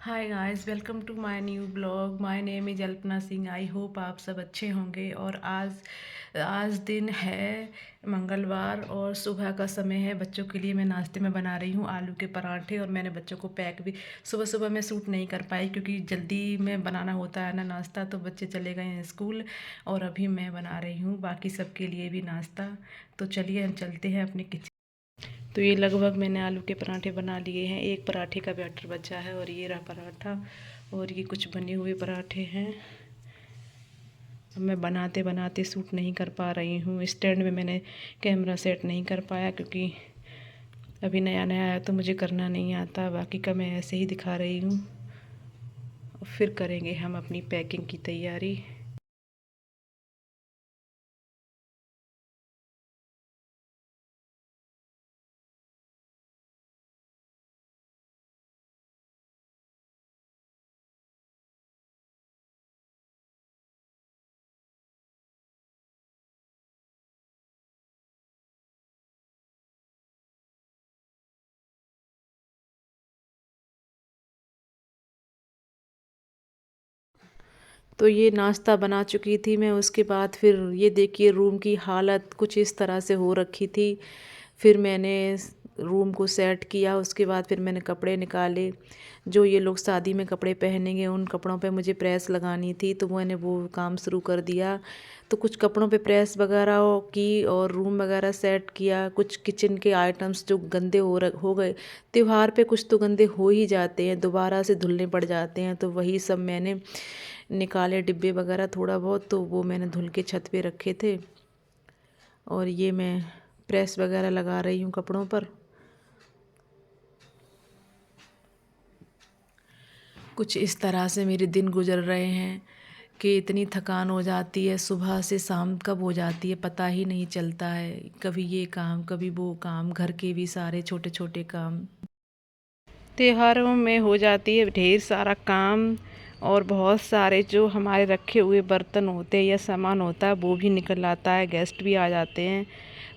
Hi guys, welcome to my new blog. My name is Alpana Singh. I hope आप सब अच्छे होंगे। और आज आज दिन है मंगलवार और सुबह का समय है। बच्चों के लिए मैं नाश्ते में बना रही हूँ आलू के पराठे। और मैंने बच्चों को पैक भी सुबह सुबह में शूट नहीं कर पाई क्योंकि जल्दी में बनाना होता है ना नाश्ता, तो बच्चे चले गए हैं स्कूल और अभी मैं बना रही हूँ बाकी सबके लिए भी नाश्ता। तो चलिए हम चलते हैं अपने किचन। तो ये लगभग मैंने आलू के पराठे बना लिए हैं। एक पराठे का बैटर बचा है और ये रहा पराठा। और ये कुछ बने हुए पराठे हैं। अब मैं बनाते बनाते शूट नहीं कर पा रही हूँ। स्टैंड में मैंने कैमरा सेट नहीं कर पाया क्योंकि अभी नया नया है तो मुझे करना नहीं आता। बाकी का मैं ऐसे ही दिखा रही हूँ। फिर करेंगे हम अपनी पैकिंग की तैयारी। तो ये नाश्ता बना चुकी थी मैं। उसके बाद फिर ये देखिए रूम की हालत कुछ इस तरह से हो रखी थी। फिर मैंने रूम को सेट किया। उसके बाद फिर मैंने कपड़े निकाले। जो ये लोग शादी में कपड़े पहनेंगे उन कपड़ों पे मुझे प्रेस लगानी थी, तो मैंने वो काम शुरू कर दिया। तो कुछ कपड़ों पे प्रेस वगैरह की और रूम वगैरह सेट किया। कुछ किचन के आइटम्स जो गंदे हो गए, त्योहार पे कुछ तो गंदे हो ही जाते हैं, दोबारा से धुलने पड़ जाते हैं, तो वही सब मैंने निकाले डिब्बे वगैरह थोड़ा बहुत। तो वो मैंने धुल के छत पे रखे थे। और ये मैं प्रेस वगैरह लगा रही हूँ कपड़ों पर। कुछ इस तरह से मेरे दिन गुजर रहे हैं कि इतनी थकान हो जाती है, सुबह से शाम कब हो जाती है पता ही नहीं चलता है। कभी ये काम कभी वो काम, घर के भी सारे छोटे छोटे काम। त्योहारों में हो जाती है ढेर सारा काम। और बहुत सारे जो हमारे रखे हुए बर्तन होते हैं या सामान होता है वो भी निकल आता है, गेस्ट भी आ जाते हैं।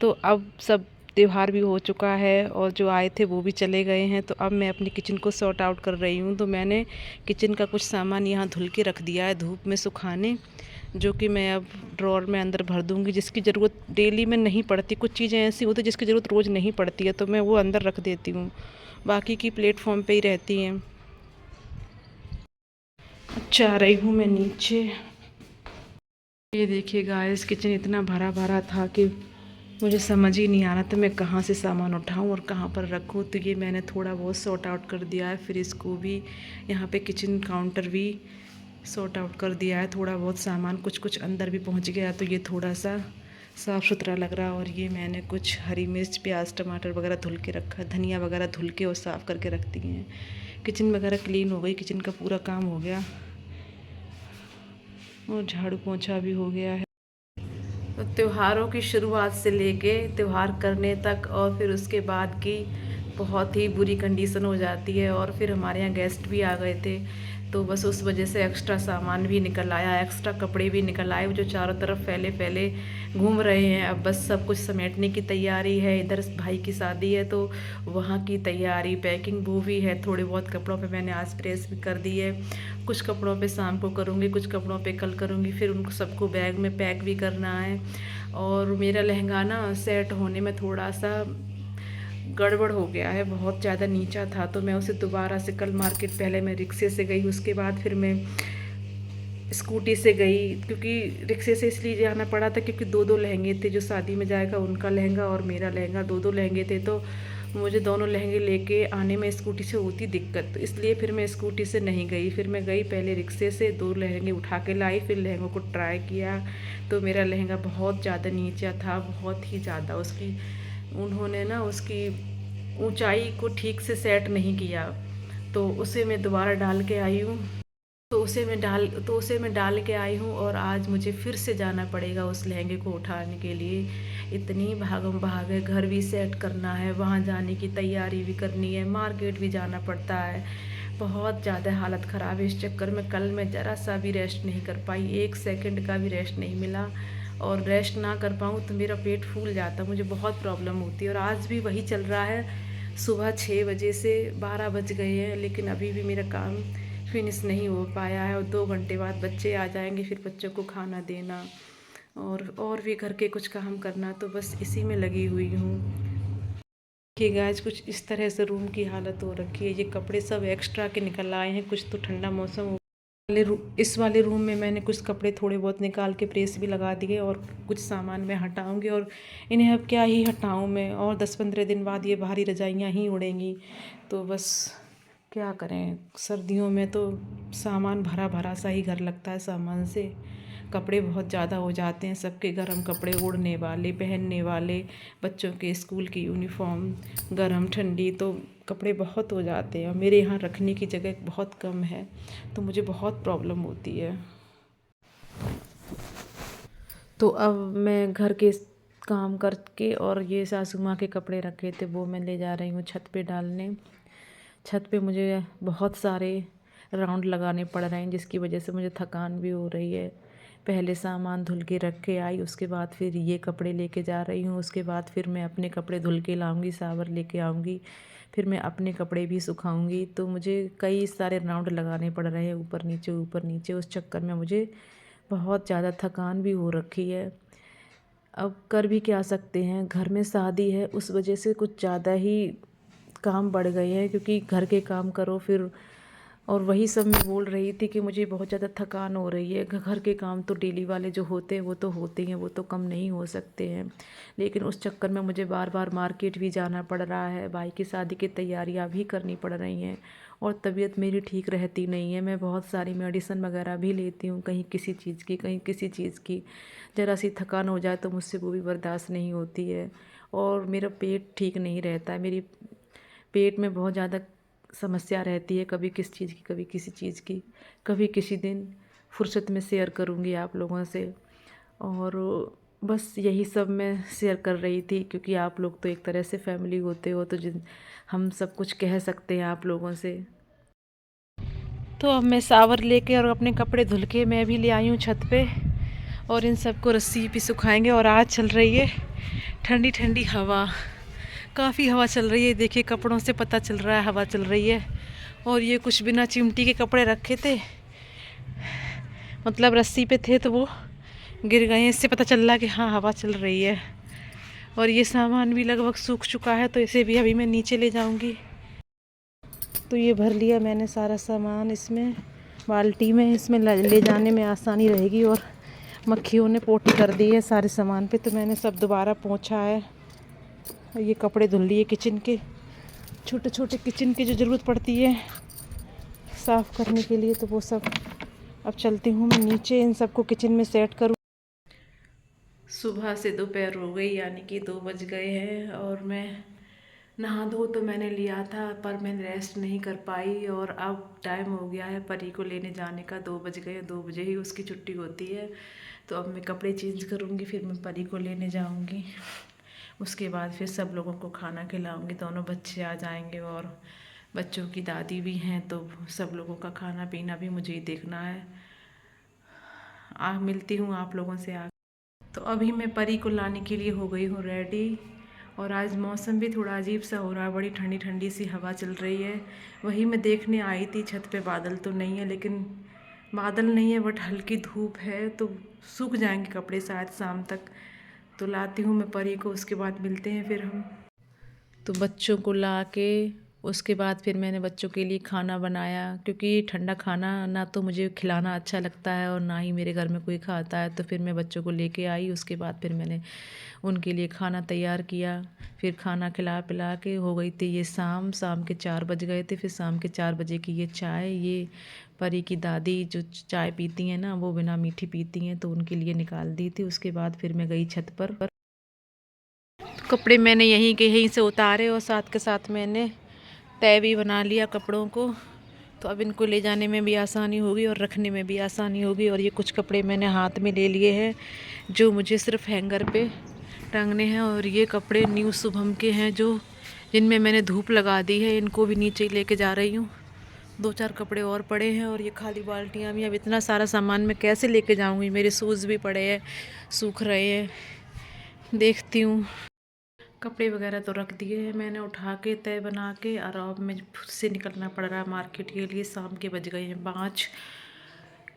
तो अब सब त्योहार भी हो चुका है और जो आए थे वो भी चले गए हैं। तो अब मैं अपनी किचन को सॉर्ट आउट कर रही हूँ। तो मैंने किचन का कुछ सामान यहाँ धुल के रख दिया है धूप में सुखाने, जो कि मैं अब ड्रॉर में अंदर भर दूँगी। जिसकी ज़रूरत डेली में नहीं पड़ती, कुछ चीज़ें ऐसी होती हैं जिसकी ज़रूरत रोज़ नहीं पड़ती है, तो मैं वो अंदर रख देती हूँ। बाकी की प्लेटफॉर्म पे ही रहती हैं। अच्छा आ रही हूँ मैं नीचे। ये देखिए गाइस, किचन इतना भरा भरा था कि मुझे समझ ही नहीं आ रहा था मैं कहाँ से सामान उठाऊँ और कहाँ पर रखूँ। तो ये मैंने थोड़ा बहुत सॉर्ट आउट कर दिया है। फिर इसको भी यहाँ पे किचन काउंटर भी सॉर्ट आउट कर दिया है। थोड़ा बहुत सामान कुछ कुछ अंदर भी पहुँच गया, तो ये थोड़ा सा साफ़ सुथरा लग रहा है। और ये मैंने कुछ हरी मिर्च प्याज टमाटर वगैरह धुल के रखा, धनिया वगैरह धुल के और साफ़ करके रख दिए हैं। किचन वगैरह क्लीन हो गई, किचन का पूरा काम हो गया और झाड़ू पोंछा भी हो गया है। तो त्योहारों की शुरुआत से लेके त्योहार करने तक और फिर उसके बाद की बहुत ही बुरी कंडीशन हो जाती है। और फिर हमारे यहाँ गेस्ट भी आ गए थे, तो बस उस वजह से एक्स्ट्रा सामान भी निकल आया, एक्स्ट्रा कपड़े भी निकल आए जो चारों तरफ फैले फैले घूम रहे हैं। अब बस सब कुछ समेटने की तैयारी है। इधर भाई की शादी है तो वहाँ की तैयारी, पैकिंग वो भी है। थोड़े बहुत कपड़ों पे मैंने आज प्रेस भी कर दी है। कुछ कपड़ों पे शाम को करूँगी, कुछ कपड़ों पे कल करूँगी। फिर उनको सबको बैग में पैक भी करना है। और मेरा लहंगा ना सेट होने में थोड़ा सा गड़बड़ हो गया है, बहुत ज़्यादा नीचा था, तो मैं उसे दोबारा से कल मार्केट, पहले मैं रिक्शे से गई, उसके बाद फिर मैं स्कूटी से गई। क्योंकि रिक्शे से इसलिए जाना पड़ा था क्योंकि दो दो लहंगे थे, जो शादी में जाएगा उनका लहंगा और मेरा लहंगा, दो दो लहंगे थे। तो मुझे दोनों लहंगे लेके आने में स्कूटी से होती दिक्कत, तो इसलिए फिर मैं स्कूटी से नहीं गई। फिर मैं गई पहले रिक्शे से, दो लहंगे उठा के लाई, फिर लहंगों को ट्राई किया। तो मेरा लहंगा बहुत ज़्यादा नीचा था, बहुत ही ज़्यादा। उसकी उन्होंने ना उसकी ऊंचाई को ठीक से सेट नहीं किया, तो उसे मैं दोबारा डाल के आई हूँ। तो उसे मैं डाल के आई हूँ और आज मुझे फिर से जाना पड़ेगा उस लहंगे को उठाने के लिए। इतनी भागम भाग है, घर भी सेट करना है, वहाँ जाने की तैयारी भी करनी है, मार्केट भी जाना पड़ता है। बहुत ज़्यादा हालत ख़राब है। इस चक्कर में कल मैं ज़रा सा भी रेस्ट नहीं कर पाई, एक सेकंड का भी रेस्ट नहीं मिला। और रेस्ट ना कर पाऊँ तो मेरा पेट फूल जाता, मुझे बहुत प्रॉब्लम होती है और आज भी वही चल रहा है। सुबह 6 बजे से 12 बज गए हैं, लेकिन अभी भी मेरा काम फिनिश नहीं हो पाया है और 2 घंटे बाद बच्चे आ जाएंगे, फिर बच्चों को खाना देना और भी घर के कुछ काम करना, तो बस इसी में लगी हुई हूँ। कि गाइस कुछ इस तरह से रूम की हालत हो रखी है। ये कपड़े सब एक्स्ट्रा के निकल आए हैं, कुछ तो ठंडा मौसम हो इस वाले रूम में मैंने कुछ कपड़े थोड़े बहुत निकाल के प्रेस भी लगा दिए और कुछ सामान मैं हटाऊंगी, और इन्हें अब क्या ही हटाऊं मैं, और 10-15 दिन बाद ये भारी रजाइयाँ ही उड़ेंगी। तो बस क्या करें, सर्दियों में तो सामान भरा भरा सा ही घर लगता है सामान से। कपड़े बहुत ज़्यादा हो जाते हैं, सबके गर्म कपड़े उड़ने वाले, पहनने वाले, बच्चों के स्कूल की यूनिफॉर्म, गर्म ठंडी, तो कपड़े बहुत हो जाते हैं और मेरे यहाँ रखने की जगह बहुत कम है, तो मुझे बहुत प्रॉब्लम होती है। तो अब मैं घर के काम करके और ये सासू माँ के कपड़े रखे थे वो मैं ले जा रही हूँ छत पे डालने। छत पे मुझे बहुत सारे राउंड लगाने पड़ रहे हैं, जिसकी वजह से मुझे थकान भी हो रही है। पहले सामान धुल के रख के आई, उसके बाद फिर ये कपड़े लेके जा रही हूँ, उसके बाद फिर मैं अपने कपड़े धुल के लाऊंगी, शावर लेके आऊँगी, फिर मैं अपने कपड़े भी सुखाऊंगी। तो मुझे कई सारे राउंड लगाने पड़ रहे हैं, ऊपर नीचे ऊपर नीचे। उस चक्कर में मुझे बहुत ज़्यादा थकान भी हो रखी है। अब कर भी क्या सकते हैं, घर में शादी है, उस वजह से कुछ ज़्यादा ही काम बढ़ गए हैं, क्योंकि घर के काम करो फिर, और वही सब मैं बोल रही थी कि मुझे बहुत ज़्यादा थकान हो रही है। घर के काम तो डेली वाले जो होते हैं वो तो होते हैं, वो तो कम नहीं हो सकते हैं, लेकिन उस चक्कर में मुझे बार बार मार्केट भी जाना पड़ रहा है, भाई की शादी की तैयारियां भी करनी पड़ रही हैं, और तबीयत मेरी ठीक रहती नहीं है। मैं बहुत सारी मेडिसिन वगैरह भी लेती हूँ, कहीं किसी चीज़ की कहीं किसी चीज़ की। ज़रा सी थकान हो जाए तो मुझसे वो भी बर्दाश्त नहीं होती है, और मेरा पेट ठीक नहीं रहता है। मेरी पेट में बहुत ज़्यादा समस्या रहती है, कभी किस चीज़ की कभी किसी चीज़ की। कभी किसी दिन फुर्सत में शेयर करूँगी आप लोगों से। और बस यही सब मैं शेयर कर रही थी, क्योंकि आप लोग तो एक तरह से फैमिली होते हो, तो जिन हम सब कुछ कह सकते हैं आप लोगों से। तो अब मैं शावर लेके और अपने कपड़े धुल के मैं भी ले आई हूँ छत पे, और इन सबको रस्सी पे सुखाएंगे। और आज चल रही है ठंडी ठंडी हवा, काफ़ी हवा चल रही है। देखिए कपड़ों से पता चल रहा है हवा चल रही है। और ये कुछ बिना चिमटी के कपड़े रखे थे, मतलब रस्सी पे थे, तो वो गिर गए हैं। इससे पता चल रहा है कि हाँ हवा चल रही है। और ये सामान भी लगभग सूख चुका है, तो इसे भी अभी मैं नीचे ले जाऊंगी। तो ये भर लिया मैंने सारा सामान इसमें बाल्टी में, इसमें ले जाने में आसानी रहेगी। और मक्खियों ने पोटी कर दी है सारे सामान पे, तो मैंने सब दोबारा पोंछा है। ये कपड़े धुल लिए किचन के, छोटे छोटे किचन की जो ज़रूरत पड़ती है साफ़ करने के लिए, तो वो सब। अब चलती हूँ मैं नीचे, इन सबको किचन में सेट करूँ। सुबह से दोपहर हो गई, यानी कि 2 बज गए हैं, और मैं नहा धो तो मैंने लिया था, पर मैंने रेस्ट नहीं कर पाई। और अब टाइम हो गया है परी को लेने जाने का, 2 बज गए, 2 बजे ही उसकी छुट्टी होती है। तो अब मैं कपड़े चेंज करूँगी, फिर मैं परी को लेने जाऊँगी। उसके बाद फिर सब लोगों को खाना खिलाऊँगी, दोनों बच्चे आ जाएंगे, और बच्चों की दादी भी हैं, तो सब लोगों का खाना पीना भी मुझे ही देखना है। मिलती हूँ आप लोगों से तो अभी मैं परी को लाने के लिए हो गई हूँ रेडी। और आज मौसम भी थोड़ा अजीब सा हो रहा है, बड़ी ठंडी ठंडी सी हवा चल रही है। वही मैं देखने आई थी छत पे, बादल तो नहीं है, लेकिन बादल नहीं है बट हल्की धूप है, तो सूख जाएंगे कपड़े शायद शाम तक। तो लाती हूँ मैं परी को, उसके बाद मिलते हैं फिर हम। तो बच्चों को ला के उसके बाद फिर मैंने बच्चों के लिए खाना बनाया, क्योंकि ठंडा खाना ना तो मुझे खिलाना अच्छा लगता है और ना ही मेरे घर में कोई खाता है। तो फिर मैं बच्चों को लेके आई, उसके बाद फिर मैंने उनके लिए खाना तैयार किया। फिर खाना खिला पिला के हो गई थी ये शाम के 4 बज गए थे। फिर शाम के 4 बजे की ये चाय, ये परी की दादी जो चाय पीती हैं ना, वो बिना मीठी पीती हैं, तो उनके लिए निकाल दी थी। उसके बाद फिर मैं गई छत पर। कपड़े मैंने यहीं से उतारे, और साथ के साथ मैंने तय भी बना लिया कपड़ों को। तो अब इनको ले जाने में भी आसानी होगी और रखने में भी आसानी होगी। और ये कुछ कपड़े मैंने हाथ में ले लिए हैं, जो मुझे सिर्फ हैंगर पे टांगने हैं। और ये कपड़े न्यू शुभम के हैं, जो जिनमें मैंने धूप लगा दी है, इनको भी नीचे ही लेके जा रही हूँ। 2-4 कपड़े और पड़े हैं, और ये खाली बाल्टियाँ भी। अब इतना सारा सामान मैं कैसे लेके जाऊँगी, मेरे शूज़ भी पड़े हैं, सूख रहे हैं, देखती हूँ। कपड़े वगैरह तो रख दिए हैं मैंने उठा के तय बना के, और अब मुझे खुद से निकलना पड़ रहा है मार्केट के लिए। शाम के बज गए हैं 5,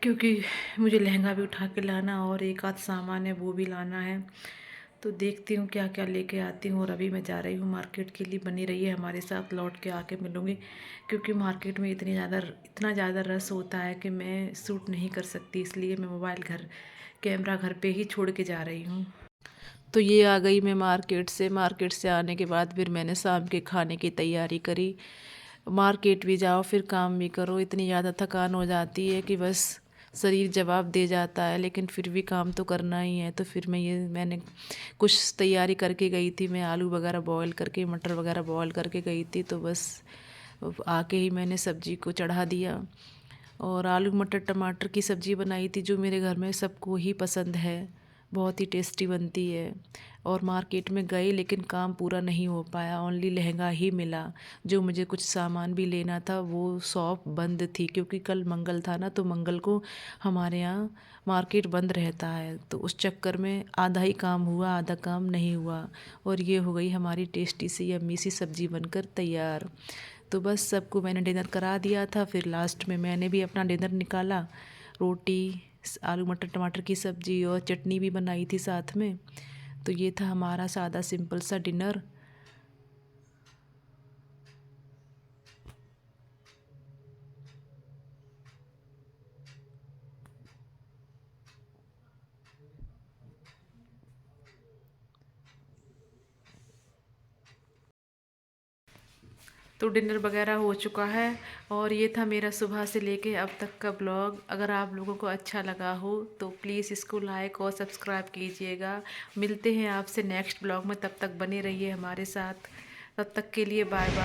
क्योंकि मुझे लहंगा भी उठा के लाना और एक आध सामान है वो भी लाना है। तो देखती हूँ क्या क्या लेके आती हूँ। और अभी मैं जा रही हूँ मार्केट के लिए, बनी रही है हमारे साथ, लौट के आके मिलूँगी। क्योंकि मार्केट में इतना ज़्यादा रश होता है कि मैं शूट नहीं कर सकती, इसलिए मैं कैमरा घर पे ही छोड़ के जा रही हूँ। तो ये आ गई मैं मार्केट से आने के बाद फिर मैंने शाम के खाने की तैयारी करी। मार्केट भी जाओ फिर काम भी करो, इतनी ज़्यादा थकान हो जाती है कि बस शरीर जवाब दे जाता है, लेकिन फिर भी काम तो करना ही है। तो फिर मैंने कुछ तैयारी करके गई थी। मैं आलू वगैरह बॉईल करके, मटर वगैरह बॉईल करके गई थी। तो बस आके ही मैंने सब्ज़ी को चढ़ा दिया, और आलू मटर टमाटर की सब्ज़ी बनाई थी, जो मेरे घर में सबको ही पसंद है, बहुत ही टेस्टी बनती है। और मार्केट में गई लेकिन काम पूरा नहीं हो पाया, ओनली लहंगा ही मिला। जो मुझे कुछ सामान भी लेना था वो शॉप बंद थी, क्योंकि कल मंगल था ना, तो मंगल को हमारे यहाँ मार्केट बंद रहता है। तो उस चक्कर में आधा ही काम हुआ, आधा काम नहीं हुआ। और ये हो गई हमारी टेस्टी सी यम्मी सी सब्ज़ी बनकर तैयार। तो बस सबको मैंने डिनर करा दिया था। फिर लास्ट में मैंने भी अपना डिनर निकाला, रोटी, आलू मटर टमाटर की सब्ज़ी और चटनी भी बनाई थी साथ में। तो ये था हमारा सादा सिंपल सा डिनर। तो डिनर वगैरह हो चुका है, और ये था मेरा सुबह से लेके अब तक का ब्लॉग। अगर आप लोगों को अच्छा लगा हो तो प्लीज़ इसको लाइक और सब्सक्राइब कीजिएगा। मिलते हैं आपसे नेक्स्ट ब्लॉग में, तब तक बने रहिए हमारे साथ। तब तक के लिए बाय बाय।